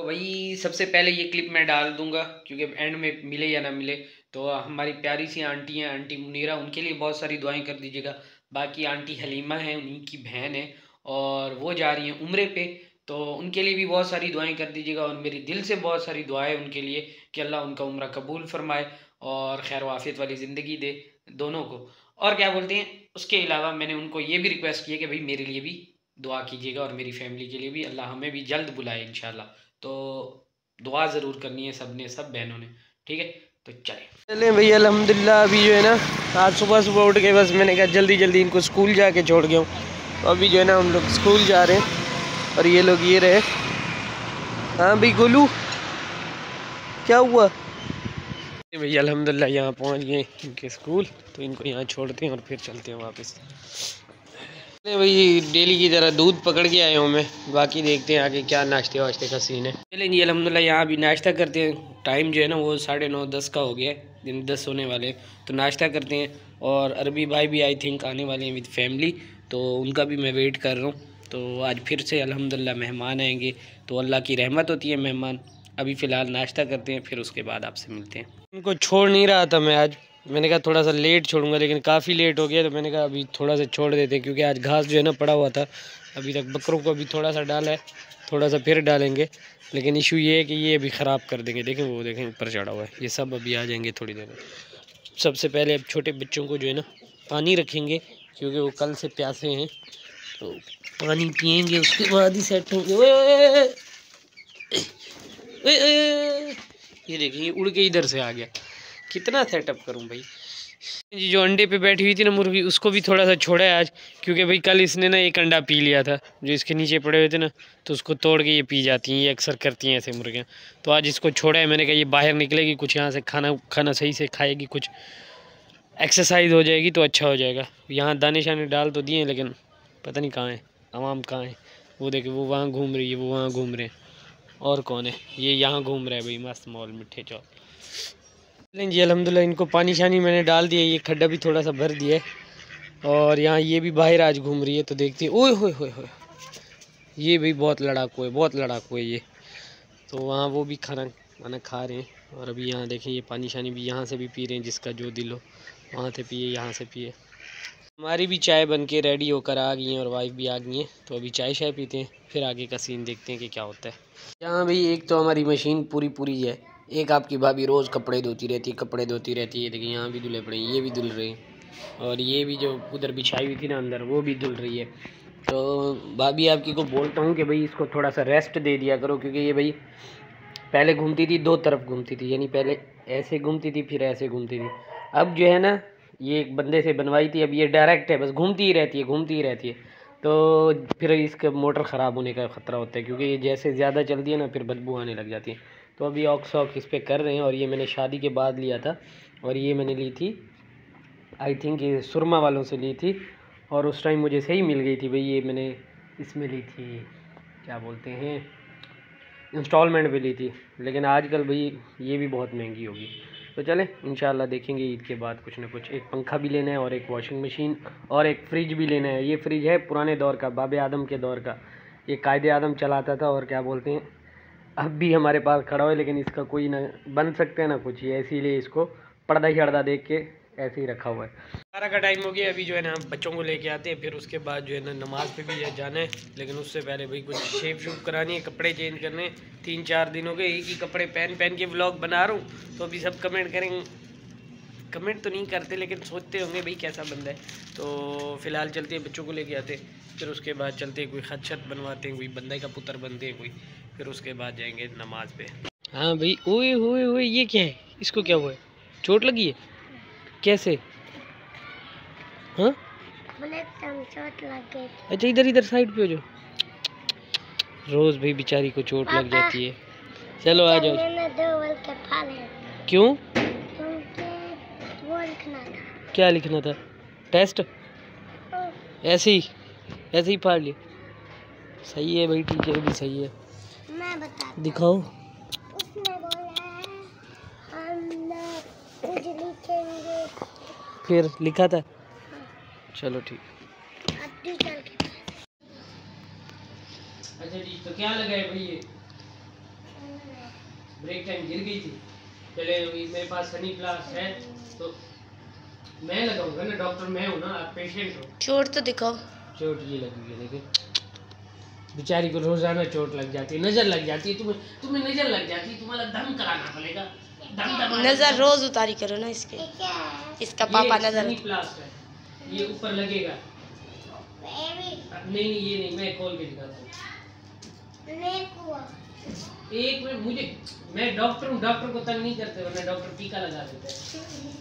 तो भाई सबसे पहले ये क्लिप मैं डाल दूंगा क्योंकि एंड में मिले या ना मिले तो हमारी प्यारी सी आंटी हैं, आंटी मुनीरा, उनके लिए बहुत सारी दुआएं कर दीजिएगा। बाकी आंटी हलीमा है, उन्हीं की बहन है और वो जा रही हैं उम्रे पे, तो उनके लिए भी बहुत सारी दुआएं कर दीजिएगा। और मेरी दिल से बहुत सारी दुआएं उनके लिए कि अल्लाह उनका उम्रा कबूल फरमाए और खैर वाफियत वाली ज़िंदगी दे दोनों को। और क्या बोलते हैं, उसके अलावा मैंने उनको ये भी रिक्वेस्ट की है कि भाई मेरे लिए भी दुआ कीजिएगा और मेरी फैमिली के लिए भी, अल्लाह हमें भी जल्द बुलाए इंशाल्लाह। तो दुआ ज़रूर करनी है सब ने, सब बहनों ने, ठीक है। तो चले भैया अल्हम्दुलिल्लाह। अभी जो है ना आज सुबह सुबह उठ के बस मैंने कहा जल्दी जल्दी इनको स्कूल जाके छोड़ गया हूँ। तो अभी जो है ना हम लोग स्कूल जा रहे हैं और ये लोग ये रहे। हाँ भाई गोलू क्या हुआ? भैया अल्हम्दुलिल्लाह यहाँ पहुँच गए इनके स्कूल, तो इनको यहाँ छोड़ते हैं और फिर चलते हैं वापस। भाई डेली की तरह दूध पकड़ के आया हूँ मैं, बाकी देखते हैं आगे क्या नाश्ते वाश्ते का सीन है। चलें जी अल्हम्दुलिल्लाह यहाँ भी नाश्ता करते हैं। टाइम जो है ना वो 9:30 10 का हो गया है, दिन 10 होने वाले, तो नाश्ता करते हैं। और अरबी भाई भी आई थिंक आने वाले हैं विद फैमिली, तो उनका भी मैं वेट कर रहा हूँ। तो आज फिर से अल्हम्दुलिल्लाह मेहमान आएंगे, तो अल्लाह की रहमत होती है मेहमान। अभी फ़िलहाल नाश्ता करते हैं, फिर उसके बाद आपसे मिलते हैं। उनको छोड़ नहीं रहा था मैं आज, मैंने कहा थोड़ा सा लेट छोड़ूंगा, लेकिन काफ़ी लेट हो गया, तो मैंने कहा अभी थोड़ा सा छोड़ देते हैं क्योंकि आज घास जो है ना पड़ा हुआ था। अभी तक बकरों को अभी थोड़ा सा डाला है, थोड़ा सा फिर डालेंगे, लेकिन इशू ये है कि ये अभी ख़राब कर देंगे। देखें वो देखें ऊपर चढ़ा हुआ है, ये सब अभी आ जाएंगे थोड़ी देर में। सबसे पहले अब छोटे बच्चों को जो है ना पानी रखेंगे क्योंकि वो कल से प्यासे हैं, तो पानी पियेंगे उसके बाद ही सेट होंगे। ये देखिए उड़ के इधर से आ गया, कितना सेटअप करूं भाई। जी जो अंडे पे बैठी हुई थी ना मुर्गी, उसको भी थोड़ा सा छोड़ा है आज, क्योंकि भाई कल इसने ना एक अंडा पी लिया था जो इसके नीचे पड़े हुए थे ना, तो उसको तोड़ के ये पी जाती हैं, ये अक्सर करती हैं ऐसे मुर्गियाँ। तो आज इसको छोड़ा है, मैंने कहा ये बाहर निकलेगी, कुछ यहाँ से खाना सही से खाएगी, कुछ एक्सरसाइज हो जाएगी तो अच्छा हो जाएगा। यहाँ दाने शाने डाल तो दिए, लेकिन पता नहीं कहाँ है, आवाम कहाँ है। वो देखे वो वहाँ घूम रही है, वो वहाँ घूम रहे हैं, और कौन है ये यहाँ घूम रहा है भाई, मस्त मॉल मिठे चौक। जी अल्हम्दुलिल्लाह इनको पानी शानी मैंने डाल दिया, ये खड्डा भी थोड़ा सा भर दिया है। और यहाँ ये भी बाहर आज घूम रही है, तो देखती है। ओए होए होए होए, ये भी बहुत लड़ाकू है, बहुत लड़ाकू है ये। तो वहाँ वो भी खाना खा रहे हैं, और अभी यहाँ देखें ये पानी शानी भी यहाँ से भी पी रहे हैं, जिसका जो दिल हो वहाँ से पिए, यहाँ से पिए। हमारी भी चाय बन के रेडी होकर आ गई हैं और वाइफ भी आ गई हैं, तो अभी चाय शाय पीते हैं, फिर आगे का सीन देखते हैं कि क्या होता है। यहाँ भी एक तो हमारी मशीन पूरी है, एक आपकी भाभी रोज़ कपड़े धोती रहती है। देखिए यहाँ भी धुले पड़े हैं, ये भी धुल रहे हैं, और ये भी जो उधर बिछाई हुई थी ना अंदर, वो भी धुल रही है। तो भाभी आपकी को बोलता हूँ कि भाई इसको थोड़ा सा रेस्ट दे दिया करो, क्योंकि ये भाई पहले घूमती थी, दो तरफ घूमती थी, यानी पहले ऐसे घूमती थी फिर ऐसे घूमती थी। अब जो है ना ये एक बंदे से बनवाई थी, अब ये डायरेक्ट है, बस घूमती ही रहती है। तो फिर इसका मोटर ख़राब होने का ख़तरा होता है, क्योंकि ये जैसे ज़्यादा चलती है ना फिर बदबू आने लग जाती है। तो अभी ऑक्स इस पर कर रहे हैं, और ये मैंने शादी के बाद लिया था, और ये मैंने ली थी आई थिंक ये सुरमा वालों से ली थी, और उस टाइम मुझे सही मिल गई थी भाई। ये मैंने इसमें ली थी, क्या बोलते हैं, इंस्टॉलमेंट पे ली थी, लेकिन आजकल भाई ये भी बहुत महंगी होगी। तो चलें इंशाल्लाह देखेंगे ईद के बाद कुछ ना कुछ। एक पंखा भी लेना है, और एक वॉशिंग मशीन, और एक फ्रिज भी लेना है। ये फ्रिज है पुराने दौर का, बाबे आदम के दौर का, ये कायदे आदम चलाता था, और क्या बोलते हैं अब भी हमारे पास खड़ा है, लेकिन इसका कोई ना बन सकते हैं ना कुछ, ये इसीलिए इसको पर्दा शर्दा देख के ऐसे ही रखा हुआ है। 12 का टाइम हो गया, अभी जो है ना हम बच्चों को लेके आते हैं, फिर उसके बाद जो है ना नमाज पे भी जाना है, लेकिन उससे पहले भाई कुछ शेप शूप करानी है, कपड़े चेंज करने। 3-4 दिन हो गए एक ही कपड़े पहन के व्लॉग बना रहा हूँ, तो अभी सब कमेंट करेंगे, कमेंट तो नहीं करते लेकिन सोचते होंगे भाई कैसा बंदा है। तो फिलहाल चलते हैं बच्चों को लेके आते हैं, फिर उसके बाद चलते हैं कोई खत छत बनवाते हैं, कोई बंदे का पुत्र बनते हैं कोई, फिर उसके बाद जाएंगे नमाज पे। हाँ भाई, ओए ओए ओए ये क्या है, इसको क्या हुआ है, चोट लगी है कैसे? हाँ चोट लग गई। अच्छा इधर साइड पे हो जाओ, रोज भाई बेचारी को चोट लग जाती है। चलो आ जाओ। क्यों, वो लिखना था। क्या लिखना था? टेस्ट? ऐसे ही फाड़ लिया। सही है भाई, टीचर भी सही है। मैं बता दिखाओ। उसने बोला हम कुछ लिखेंगे, फिर लिखा था। चलो ठीक। अच्छा जी, तो क्या लगा है भाई ये? ब्रेक टाइम गिर गई थी। पहले मेरे पास सनी प्लस है तो मैं लगाऊंगा ना, डॉक्टर मैं हूँ ना, आप पेशेंट हो। चोट तो दिखाओ। चोट ये लगी है, देखिए बेचारी को रोजाना चोट लग जाती है, नजर लग जाती है। तुम्हें नजर लग जाती है, तुम्हारा दम कराना पड़ेगा। नजर रोज उतारी करो ना इसके, इसका पापा नजर। प्लास है ये ऊपर लगेगा। नहीं ये नहीं, मैं खोल के दिखाता हूँ। एक मिनट, मैं डॉक्टर हूँ, डॉक्टर को तंग नहीं करते, वरना डॉक्टर टीका लगा देते हैं।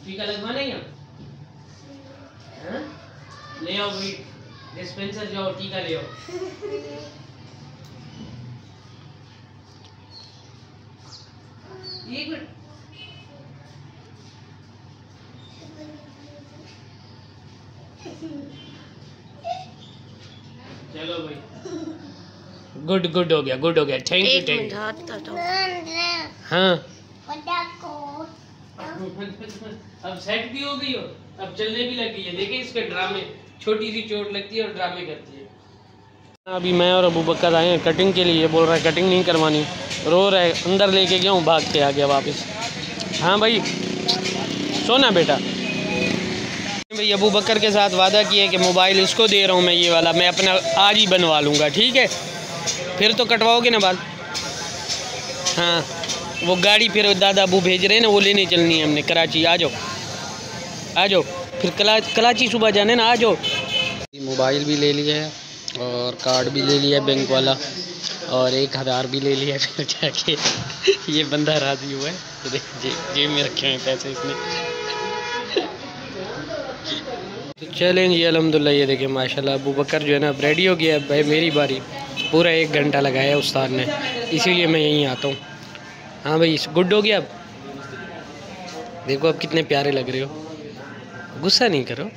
टीका लगवाना ही यहाँ ले आओ भाई, डिस्पेंसर जाओ, टीका ले आओ। एक मिनट, चलो भाई, गुड हो गया, थैंक यू। हाँ अब सेट भी हो गई हो, अब चलने भी लग गई है। देखिए इसके ड्रामे, छोटी सी चोट लगती है और ड्रामे करती है। अभी मैं और अबू बकर आए हैं कटिंग के लिए, बोल रहा है कटिंग नहीं करवानी, रो रहा है। अंदर लेके गया हूँ, भाग के आ गया वापस। हाँ भाई सोना बेटा। भाई अबू बकर के साथ वादा किया कि मोबाइल इसको दे रहा हूँ मैं, ये वाला मैं अपना आज ही बनवा लूँगा, ठीक है? फिर तो कटवाओगे ना बाल? हाँ वो गाड़ी फिर दादा अबू भेज रहे हैं ना, वो लेने चलनी है हमने कराची। आ जाओ फिर कराची सुबह जाने ना, आ जाओ। मोबाइल भी ले लिया है और कार्ड भी ले लिया है बैंक वाला, और 1000 भी ले लिया है। फिर जाके ये बंदा राजी हुआ है, तो देख जेब में रखे हुए पैसे इसने। तो चलें जी अल्हम्दुलिल्लाह। ये देखें माशाल्लाह अबू बकर जो है ना अब रेडी हो गया है। भाई मेरी बारी, पूरा 1 घंटा लगाया उस्ताद ने, इसीलिए मैं यहीं आता हूँ। हाँ भाई गुड हो गया। अब देखो अब कितने प्यारे लग रहे हो, गुस्सा नहीं करो।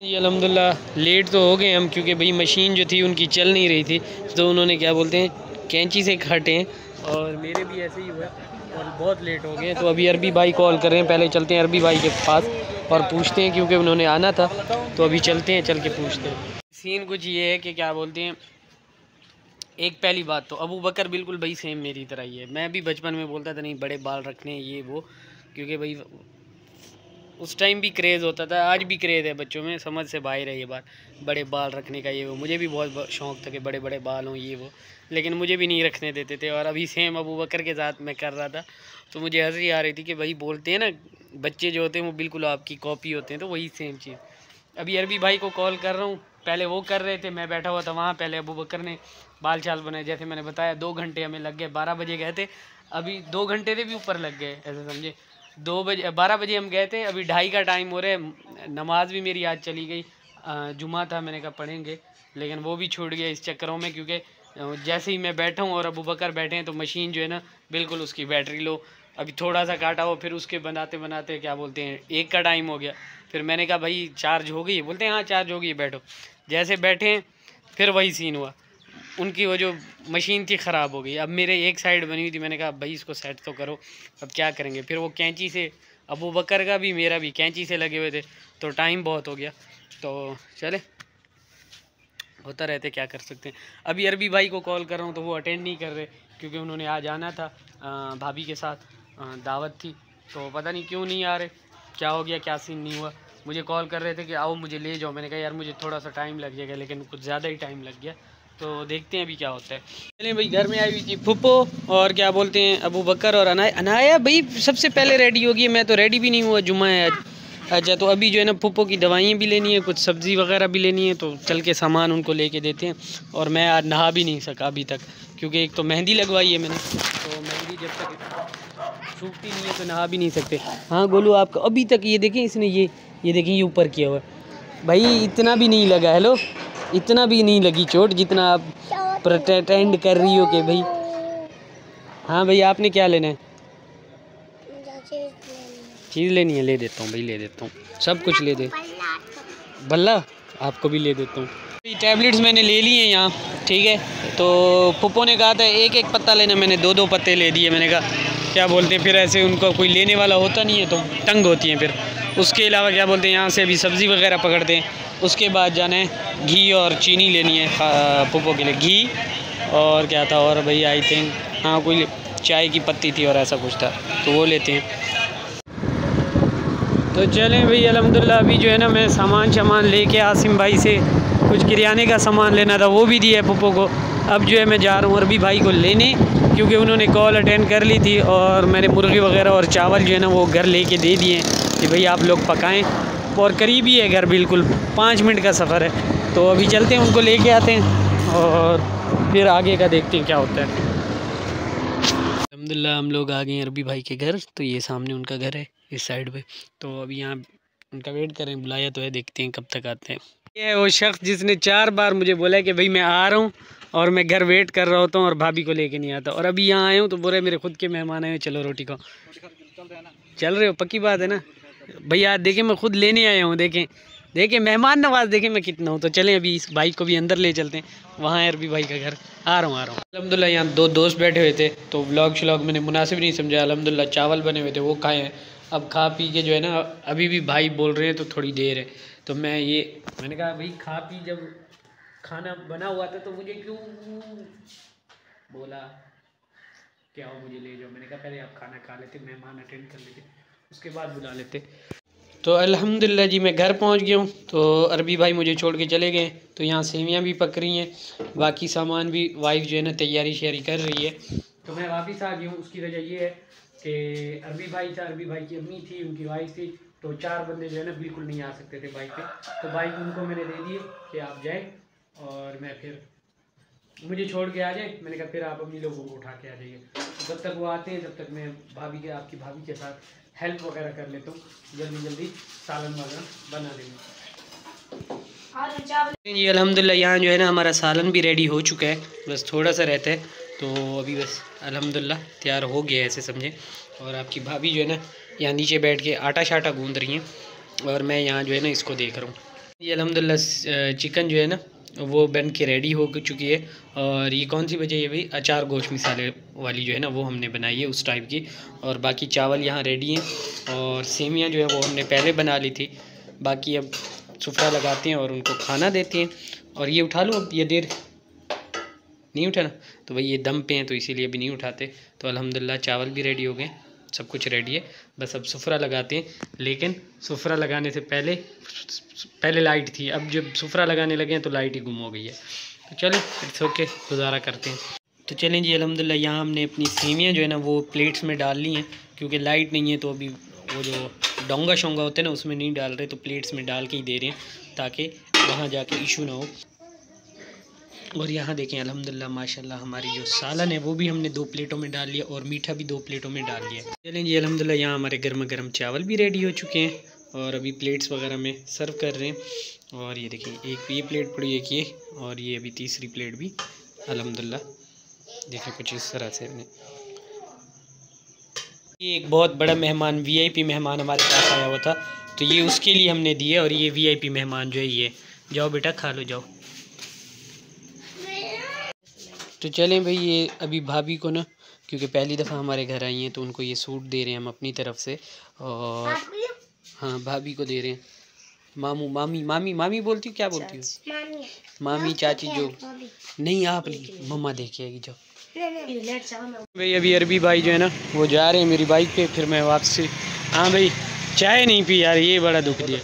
ये अल्हम्दुलिल्लाह लेट तो हो गए हम, क्योंकि भाई मशीन जो थी उनकी चल नहीं रही थी, तो उन्होंने क्या बोलते हैं कैंची से काटे हैं, और मेरे भी ऐसे ही हुआ और बहुत लेट हो गए। तो अभी अरबी भाई कॉल कर रहे हैं, पहले चलते हैं अरबी भाई के पास और पूछते हैं, क्योंकि उन्होंने आना था। तो अभी चलते हैं, चल के पूछते हैं। सीन कुछ ये है कि क्या बोलते हैं, एक पहली बात तो अबू बकर बिल्कुल भाई सेम मेरी तरह ही है। मैं भी बचपन में बोलता था नहीं बड़े बाल रखने ये वो, क्योंकि भाई उस टाइम भी क्रेज़ होता था, आज भी क्रेज़ है बच्चों में, समझ से बाहर है ये बात, बड़े बाल रखने का ये वो। मुझे भी बहुत शौक़ था कि बड़े बड़े बाल हों ये वो, लेकिन मुझे भी नहीं रखने देते थे। और अभी सेम अबू बकर के साथ मैं कर रहा था, तो मुझे हंसी आ रही थी कि भाई बोलते हैं ना बच्चे जो होते हैं वो बिल्कुल आपकी कॉपी होते हैं, तो वही सेम चीज़। अभी अरबी भाई को कॉल कर रहा हूँ, पहले वो कर रहे थे, मैं बैठा हुआ था वहाँ। पहले अबू बकर ने बाल चाल बनाए, जैसे मैंने बताया 2 घंटे हमें लग गए। 12 बजे गए थे, अभी 2 घंटे से भी ऊपर लग गए, ऐसे समझे। 12 बजे हम गए थे, अभी 2:30 का टाइम हो रहा है। नमाज भी मेरी आज चली गई, जुमा था, मैंने कहा पढ़ेंगे, लेकिन वो भी छूट गया इस चक्करों में, क्योंकि जैसे ही मैं बैठा हूँ और अबू बकर बैठे हैं तो मशीन जो है ना बिल्कुल उसकी बैटरी लो। अभी थोड़ा सा काटा हो, फिर उसके बनाते बनाते क्या बोलते हैं 1 का टाइम हो गया। फिर मैंने कहा भाई चार्ज हो गई? बोलते हैं हाँ चार्ज हो गई, बैठो। जैसे बैठे फिर वही सीन हुआ, उनकी वो जो मशीन थी ख़राब हो गई। अब मेरे एक साइड बनी हुई थी, मैंने कहा भाई इसको सेट तो करो, अब क्या करेंगे। फिर वो कैंची से, अबू बकर का भी मेरा भी कैंची से लगे हुए थे, तो टाइम बहुत हो गया। तो चले, होता रहते, क्या कर सकते हैं। अभी अरबी भाई को कॉल कर रहा हूँ तो वो अटेंड नहीं कर रहे, क्योंकि उन्होंने आज आना था, भाभी के साथ दावत थी, तो पता नहीं क्यों नहीं आ रहे, क्या हो गया, क्या सीन नहीं हुआ। मुझे कॉल कर रहे थे कि आओ मुझे ले जाओ, मैंने कहा यार मुझे थोड़ा सा टाइम लग जाएगा, लेकिन कुछ ज़्यादा ही टाइम लग गया। तो देखते हैं अभी क्या होता है। चलिए भाई, घर में आई हुई थी फुप्पो और क्या बोलते हैं अबू बकर और अनाया भाई सबसे पहले रेडी होगी। मैं तो रेडी भी नहीं हुआ, जुम्मा है आज। अच्छा, तो अभी जो है ना फुप्पो की दवाइयाँ भी लेनी है, कुछ सब्ज़ी वगैरह भी लेनी है, तो चल के सामान उनको लेके देते हैं। और मैं आज नहा भी नहीं सका अभी तक, क्योंकि एक तो मेहंदी लगवाई है मैंने, तो मेहंदी जब तक सूखती नहीं है तो नहा भी नहीं सकते। हाँ गोलू, आपको अभी तक ये देखें, इसने ये देखें ये ऊपर किया हुआ है भाई, इतना भी नहीं लगा। हेलो, इतना भी नहीं लगी चोट जितना आप प्रेटेंड कर रही हो कि भाई। हाँ भाई, आपने क्या लेना है? चीज़ लेनी है, ले देता हूँ भाई, ले देता हूँ, सब कुछ ले दे। बल्ला आपको भी ले देता हूँ। टैबलेट्स मैंने ले ली हैं यहाँ, ठीक है। तो पुप्पो ने कहा था एक एक पत्ता लेना, मैंने 2-2 पत्ते ले दिए। मैंने कहा क्या बोलते हैं, फिर ऐसे उनको कोई लेने वाला होता नहीं है तो तंग होती हैं फिर। उसके अलावा क्या बोलते हैं, यहाँ से अभी सब्ज़ी वगैरह पकड़ते हैं। उसके बाद जाना है, घी और चीनी लेनी है पुप्पो के लिए, घी और क्या था और भाई आई थिंक हाँ कोई चाय की पत्ती थी और ऐसा कुछ था, तो वो लेते हैं। तो चलें भाई, अल्हम्दुलिल्लाह अभी जो है ना मैं सामान लेके आसिम भाई से कुछ किराने का सामान लेना था, वो भी दिया है पप्पो को। अब जो है मैं जा रहा हूँ अरबी भाई को लेने, क्योंकि उन्होंने कॉल अटेंड कर ली थी और मैंने मुर्गी वगैरह और चावल जो है ना वो घर लेके दे दिए कि भाई आप लोग पकाएं। और करीब ही है घर, बिल्कुल 5 मिनट का सफ़र है। तो अभी चलते हैं, उनको लेके आते हैं और फिर आगे का देखते हैं क्या होता है। अल्हम्दुलिल्लाह हम लोग आ गए हैं अरबी भाई के घर। तो ये सामने उनका घर है इस साइड पे। तो अभी यहाँ उनका वेट करें, बुलाया तो है, देखते हैं कब तक आते हैं। ये है वो शख्स जिसने 4 बार मुझे बोला है कि भाई मैं आ रहा हूँ और मैं घर वेट कर रहा होता हूँ और भाभी को लेके नहीं आता, और अभी यहाँ आया हूँ तो बोल रहे मेरे खुद के मेहमान आए, चलो रोटी खाओ। चल रहे हो, पक्की बात है ना भैया? देखें मैं खुद लेने आया हूँ, देखें मेहमान नवाज, देखें मैं कितना हूँ। तो चलें अभी इस बाइक को भी अंदर ले चलते हैं, वहाँ है अरबी भाई का घर। आ रहा हूँ। अल्हम्दुलिल्लाह यहाँ 2 दोस्त बैठे हुए थे, तो व्लॉग मैंने मुनासिब नहीं समझा। अल्हम्दुलिल्लाह चावल बने हुए थे, वो खाए हैं। अब खा पी के जो है ना, अभी भी भाई बोल रहे हैं तो थोड़ी देर है, तो मैंने कहा भाई खा पी, जब खाना बना हुआ था तो मुझे क्यों बोला क्या हो मुझे ले जाओ। मैंने कहा पहले आप खाना खा लेते, मेहमान अटेंड कर लेते, उसके बाद बुला लेते। तो अल्हम्दुलिल्लाह जी मैं घर पहुंच गया हूँ। तो अरबी भाई मुझे छोड़ के चले गए। तो यहाँ सेवियाँ भी पक रही हैं, बाकी सामान भी वाइफ जो है ना तैयारी शैयारी कर रही है। तो मैं वापस आ गया हूँ। उसकी वजह ये है कि अरबी भाई था, अरबी भाई की अम्मी थी, उनकी वाइफ थी, तो 4 बंदे जो है ना बिल्कुल नहीं आ सकते थे बाइक पे। तो बाइक उनको मैंने दे दिए कि आप जाएँ और मैं फिर मुझे छोड़ के आ जाए। मैंने कहा फिर आप अपनी लोगों को उठा के आ जाइए। तो जब तक वो आते हैं तब तक मैं आपकी भाभी के साथ हेल्प वगैरह कर लेता हूँ, जल्दी सालन वगैरह बना देंगे। जी अल्हम्दुलिल्लाह यहाँ जो है ना हमारा सालन भी रेडी हो चुका है, बस थोड़ा सा रहता है। तो अभी बस अल्हम्दुलिल्लाह तैयार हो गया है ऐसे समझे। और आपकी भाभी जो है ना यहाँ नीचे बैठ के आटा शाटा गूँध रही हैं और मैं यहाँ जो है ना इसको देख रहा हूँ। ये अल्हम्दुलिल्लाह चिकन जो है ना वो बन के रेडी हो चुकी है। और ये कौन सी बची है भाई? अचार गोश्त मिसाले वाली जो है ना वो हमने बनाई है उस टाइप की। और बाकी चावल यहाँ रेडी हैं और सेमियाँ जो है वो हमने पहले बना ली थी। बाकी अब सुफरा लगाते हैं और उनको खाना देते हैं। और ये उठा लूँ अब, ये देर नहीं उठाना, तो भाई ये दम पे हैं तो इसीलिए भी नहीं उठाते। तो अल्हम्दुलिल्लाह चावल भी रेडी हो गए, सब कुछ रेडी है, बस अब सुफरा लगाते हैं। लेकिन सुफरा लगाने से पहले लाइट थी, अब जब सुफरा लगाने लगे हैं तो लाइट ही गुम हो गई है। तो चलें इट्स ओके, गुजारा करते हैं। तो चलें जी अल्हम्दुलिल्लाह यहाँ हमने अपनी सेवियाँ जो है ना वो प्लेट्स में डाल ली हैं, क्योंकि लाइट नहीं है तो अभी वो जो डोंगा शोंगा होते हैं ना उसमें नहीं डाल रहे, तो प्लेट्स में डाल के ही दे रहे हैं ताकि वहाँ जाके इशू ना हो। और यहाँ देखें अल्हम्दुलिल्लाह माशाल्लाह हमारी जो सालन है वो भी हमने 2 प्लेटों में डाल लिया और मीठा भी 2 प्लेटों में डाल लिया। चलें जी अल्हम्दुलिल्लाह यहाँ हमारे गर्मा गर्म चावल भी रेडी हो चुके हैं और अभी प्लेट्स वगैरह में सर्व कर रहे हैं। और ये देखें एक ये प्लेट पड़ी, एक ये, और ये अभी तीसरी प्लेट भी अल्हम्दुलिल्लाह देखें कुछ इस तरह से। ये एक बहुत बड़ा मेहमान VIP मेहमान हमारे पास आया हुआ था, तो ये उसके लिए हमने दिए। और ये VIP मेहमान जो है ये, जाओ बेटा खा लो जाओ। तो चलें भाई ये अभी भाभी को ना, क्योंकि पहली दफ़ा हमारे घर आई हैं तो उनको ये सूट दे रहे हैं हम अपनी तरफ से। और हाँ भाभी को दे रहे हैं। मामू मामी बोलती हूँ, क्या बोलती हूँ? मामी चाची जो नहीं, आप मम्मा देखे आएगी जाओ। भाई अभी अरबी भाई जो है ना वो जा रहे हैं मेरी बाइक पे, फिर मैं वापसी। हाँ भाई चाय नहीं पी यार, ये बड़ा दुख दिया।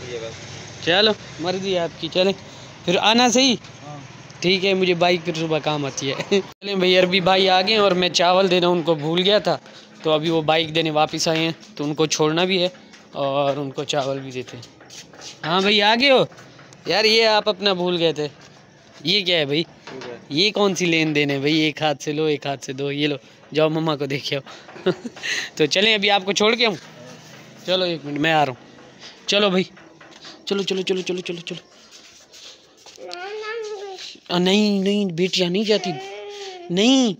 चलो मर्जी आपकी, चलें फिर आना सही, ठीक है। मुझे बाइक फिर सुबह काम आती है। चलें भाई अरबी भाई आ गए और मैं चावल देना उनको भूल गया था, तो अभी वो बाइक देने वापस आए हैं, तो उनको छोड़ना भी है और उनको चावल भी देते हैं। हाँ भाई आ गए हो यार, ये आप अपना भूल गए थे। ये क्या है भाई? ये कौन सी लेन देन है भाई? एक हाथ से लो एक हाथ से दो, ये लो जाओ मम्मा को देखे हो। तो चलें अभी आपको छोड़ के आऊँ? चलो 1 मिनट मैं आ रहा हूँ। चलो भाई चलो चलो चलो चलो चलो चलो। नहीं बेटियाँ नहीं जाती नहीं।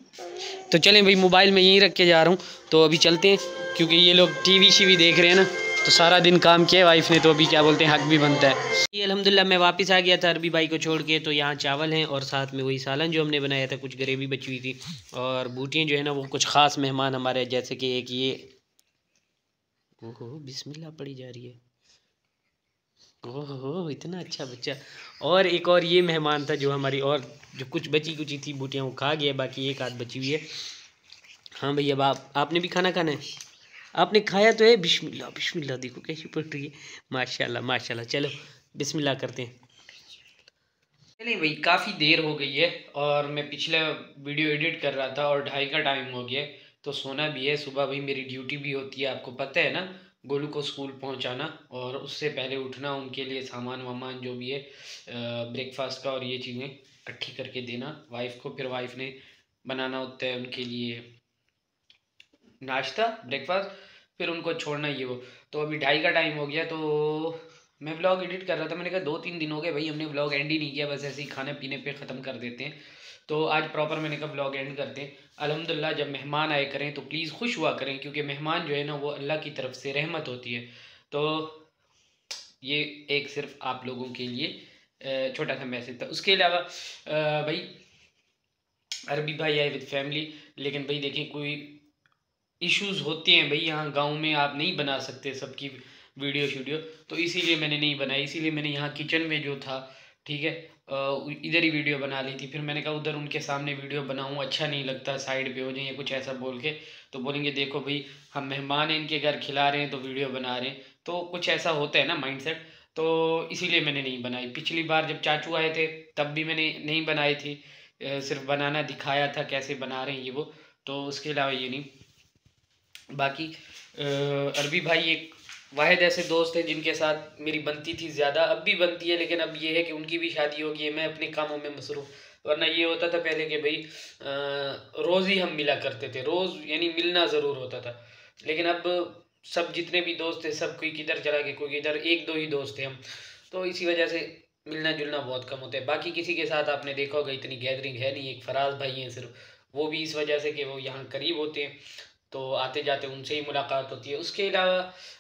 तो चलें भाई मोबाइल में यहीं रख के जा रहा हूँ, तो अभी चलते हैं, क्योंकि ये लोग TV शीवी देख रहे हैं ना, तो सारा दिन काम किया वाइफ ने, तो अभी क्या बोलते हैं हक भी बनता है। ये अल्हम्दुलिल्लाह मैं वापस आ गया था अरबी भाई को छोड़ के। तो यहाँ चावल हैं और साथ में वही सालन जो हमने बनाया था, कुछ ग्रेवी बची हुई थी। और बूटियाँ जो है ना वो कुछ ख़ास मेहमान हमारे, जैसे कि एक ये, ओहो बिस्मिल्लाह पड़ी जा रही है, ओहो इतना अच्छा बच्चा। और एक और ये मेहमान था जो हमारी, और जो कुछ बची कुची थी बूटियाँ वो खा गया, बाकी एक आध बची हुई है। हाँ भैया, अब आपने भी खाना खाना है? आपने खाया तो है? बिस्मिल्लाह बिस्मिल्लाह, देखो कैसी पड़ रही है, माशाल्लाह माशाल्लाह। चलो बिस्मिल्लाह करते हैं। चलिए भाई, काफ़ी देर हो गई है और मैं पिछला वीडियो एडिट कर रहा था और 2:30 का टाइम हो गया है, तो सोना भी है। सुबह भाई मेरी ड्यूटी भी होती है, आपको पता है ना, गोलू को स्कूल पहुंचाना और उससे पहले उठना, उनके लिए सामान वामान जो भी है ब्रेकफास्ट का और ये चीज़ें इकट्ठी करके देना वाइफ को। फिर वाइफ ने बनाना होता है उनके लिए नाश्ता ब्रेकफास्ट, फिर उनको छोड़ना ये वो। तो अभी 2:30 का टाइम हो गया, तो मैं व्लॉग एडिट कर रहा था। मैंने कहा 2-3 दिन हो गए भाई हमने व्लॉग एंड ही नहीं किया, बस ऐसे ही खाने पीने पे ख़त्म कर देते हैं। तो आज प्रॉपर मैंने कहा व्लॉग एंड करते हैं। अल्हम्दुलिल्लाह, जब मेहमान आए करें तो प्लीज़ खुश हुआ करें, क्योंकि मेहमान जो है ना वो अल्लाह की तरफ से रहमत होती है। तो ये एक सिर्फ आप लोगों के लिए छोटा सा मैसेज था। उसके अलावा भाई अरबी भाई आए विद फैमिली, लेकिन भाई देखें कोई इश्यूज़ होते हैं भाई, यहाँ गांव में आप नहीं बना सकते सबकी वीडियो शीडियो, तो इसीलिए मैंने नहीं बनाई। इसीलिए मैंने यहाँ किचन में जो था, ठीक है, इधर ही वीडियो बना ली थी। फिर मैंने कहा उधर उनके सामने वीडियो बनाऊँ, अच्छा नहीं लगता, साइड पे हो जाए कुछ ऐसा बोल के, तो बोलेंगे देखो भाई हम मेहमान हैं इनके घर, खिला रहे हैं तो वीडियो बना रहे हैं, तो कुछ ऐसा होता है ना माइंडसेट। तो इसीलिए मैंने नहीं बनाई। पिछली बार जब चाचू आए थे तब भी मैंने नहीं बनाई थी, सिर्फ बनाना दिखाया था कैसे बना रहे हैं ये वो, तो उसके अलावा ये नहीं। बाकी अरबी भाई एक वाहिद ऐसे दोस्त हैं जिनके साथ मेरी बनती थी ज़्यादा, अब भी बनती है, लेकिन अब ये है कि उनकी भी शादी हो गई है, मैं अपने कामों में मसरूफ़। वरना ये होता था पहले कि भाई रोज़ ही हम मिला करते थे, रोज़ यानी मिलना ज़रूर होता था। लेकिन अब सब जितने भी दोस्त थे सब कोई किधर चला गया, कोई किधर, 1-2 ही दोस्त थे हम, तो इसी वजह से मिलना जुलना बहुत कम होता है। बाकी किसी के साथ आपने देखा होगा इतनी गैदरिंग है नहीं, एक फराज भाई हैं सिर्फ, वो भी इस वजह से कि वो यहाँ करीब होते हैं तो आते जाते उनसे ही मुलाकात होती है। उसके अलावा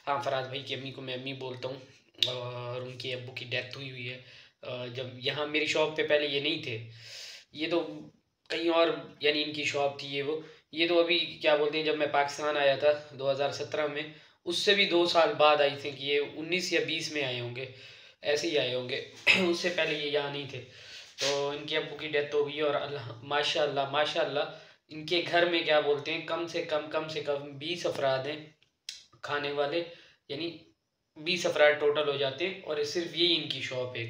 हाँ, फराज भाई की अम्मी को मैं अम्मी बोलता हूँ, और उनके अब्बू की डेथ हुई हुई है। जब यहाँ मेरी शॉप पे पहले ये नहीं थे, ये तो कहीं और यानी इनकी शॉप थी ये वो। ये तो अभी क्या बोलते हैं, जब मैं पाकिस्तान आया था 2017 में, उससे भी 2 साल बाद आई थिंक ये 19 या 20 में आए होंगे, ऐसे ही आए होंगे उससे पहले ये यहाँ नहीं थे। तो इनके अब्बू की डेथ हो गई और अल्लाह माशाल्लाह माशाल्लाह इनके घर में क्या बोलते हैं कम से कम 20 अफराद हैं खाने वाले, यानी 20 अफराद टोटल हो जाते हैं, और सिर्फ यही इनकी शॉप है।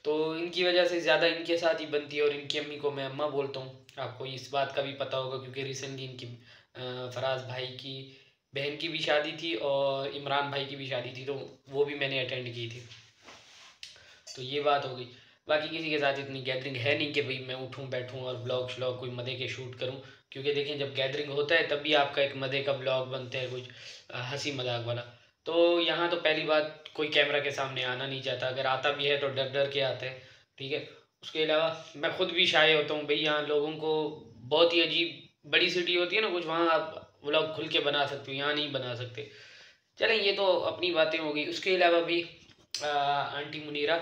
तो इनकी वजह से ज़्यादा इनके साथ ही बनती है, और इनकी अम्मी को मैं अम्मा बोलता हूँ। आपको इस बात का भी पता होगा क्योंकि रिसेंटली इनकी फराज भाई की बहन की भी शादी थी और इमरान भाई की भी शादी थी, तो वो भी मैंने अटेंड की थी। तो ये बात हो गई। बाकी किसी के साथ इतनी गैदरिंग है नहीं कि भाई मैं उठूँ बैठूँ और ब्लॉग श्लॉग कोई मज़े के शूट करूँ, क्योंकि देखें जब गैदरिंग होता है तब भी आपका एक मज़े का ब्लॉग बनता है, कुछ हंसी मजाक वाला। तो यहाँ तो पहली बात कोई कैमरा के सामने आना नहीं चाहता, अगर आता भी है तो डर डर के आता है, ठीक है। उसके अलावा मैं खुद भी शाये होता हूँ भाई, यहाँ लोगों को बहुत ही अजीब, बड़ी सिटी होती है ना कुछ, वहाँ आप व्लॉग खुल के बना सकते हो, यहाँ नहीं बना सकते। चलें ये तो अपनी बातें हो गई। उसके अलावा भी आंटी मुनीरा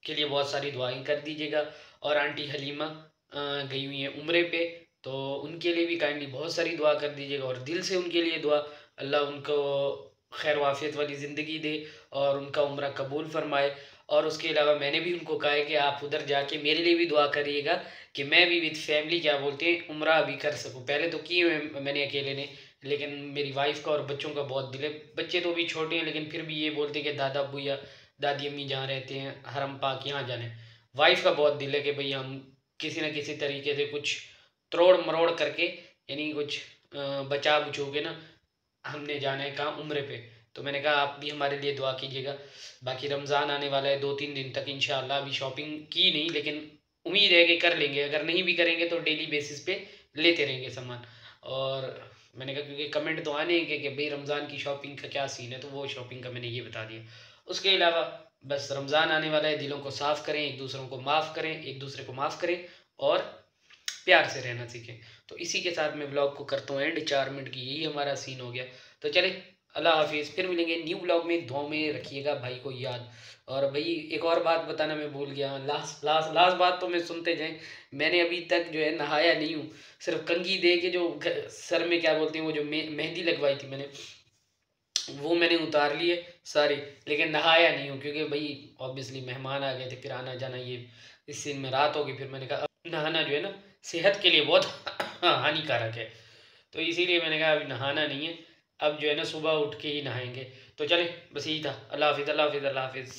के लिए बहुत सारी दुआएं कर दीजिएगा, और आंटी हलीमा गई हुई हैं उम्रे पे, तो उनके लिए भी काइंडली बहुत सारी दुआ कर दीजिएगा, और दिल से उनके लिए दुआ, अल्लाह उनको खैर वाफियत वाली ज़िंदगी दे और उनका उम्रा कबूल फरमाए। और उसके अलावा मैंने भी उनको कहा है कि आप उधर जाके मेरे लिए भी दुआ करिएगा कि मैं भी विद फैमिली क्या बोलते हैं उम्रा अभी कर सकूं। पहले तो किए हुए मैंने अकेले ने, लेकिन मेरी वाइफ का और बच्चों का बहुत दिल है। बच्चे तो अभी छोटे हैं लेकिन फिर भी ये बोलते हैं कि दादा अब्बू या दादी अम्मी जहाँ रहते हैं हरम पाक यहाँ जाने। वाइफ का बहुत दिल है कि भाई हम किसी न किसी तरीके से कुछ तोड़ मरोड़ करके, यानी कुछ बचा बुचो के ना, हमने जाना है कहाँ, उम्रे पे। तो मैंने कहा आप भी हमारे लिए दुआ कीजिएगा। बाकी रमज़ान आने वाला है 2-3 दिन तक इंशाल्लाह, अभी शॉपिंग की नहीं लेकिन उम्मीद है कि कर लेंगे, अगर नहीं भी करेंगे तो डेली बेसिस पे लेते रहेंगे सामान। और मैंने कहा क्योंकि कमेंट तो आने हैं कि भाई रमज़ान की शॉपिंग का क्या सीन है, तो वो शॉपिंग का मैंने ये बता दिया। उसके अलावा बस रमज़ान आने वाला है, दिलों को साफ़ करें, एक दूसरों को माफ़ करें, एक दूसरे को माफ़ करें और प्यार से रहना सीखें। तो इसी के साथ मैं ब्लॉग को करता हूँ एंड, 4 मिनट की यही हमारा सीन हो गया। तो चले अल्लाह हाफिज़, फिर मिलेंगे न्यू ब्लॉग में। दुआ में रखिएगा भाई को याद। और भाई एक और बात बताना मैं भूल गया, लास्ट बात तो मैं सुनते जाएं, मैंने अभी तक जो है नहाया नहीं हूँ, सिर्फ कंघी दे के जो सर में क्या बोलते हैं वो जो मेहंदी लगवाई थी मैंने, वो मैंने उतार लिए सारे, लेकिन नहाया नहीं हूँ क्योंकि भाई ऑब्वियसली मेहमान आ गए थे, फिर आना जाना ये इस सीन में रात होगी। फिर मैंने कहा अब नहाना जो है ना सेहत के लिए बहुत हानिकारक है। तो इसीलिए मैंने कहा अभी नहाना नहीं है, अब जो है ना सुबह उठ के ही नहाएंगे। तो चले, बस यही था। अल्लाह हाफिज़, अल्लाह हाफिज़, अल्लाह हाफिज़।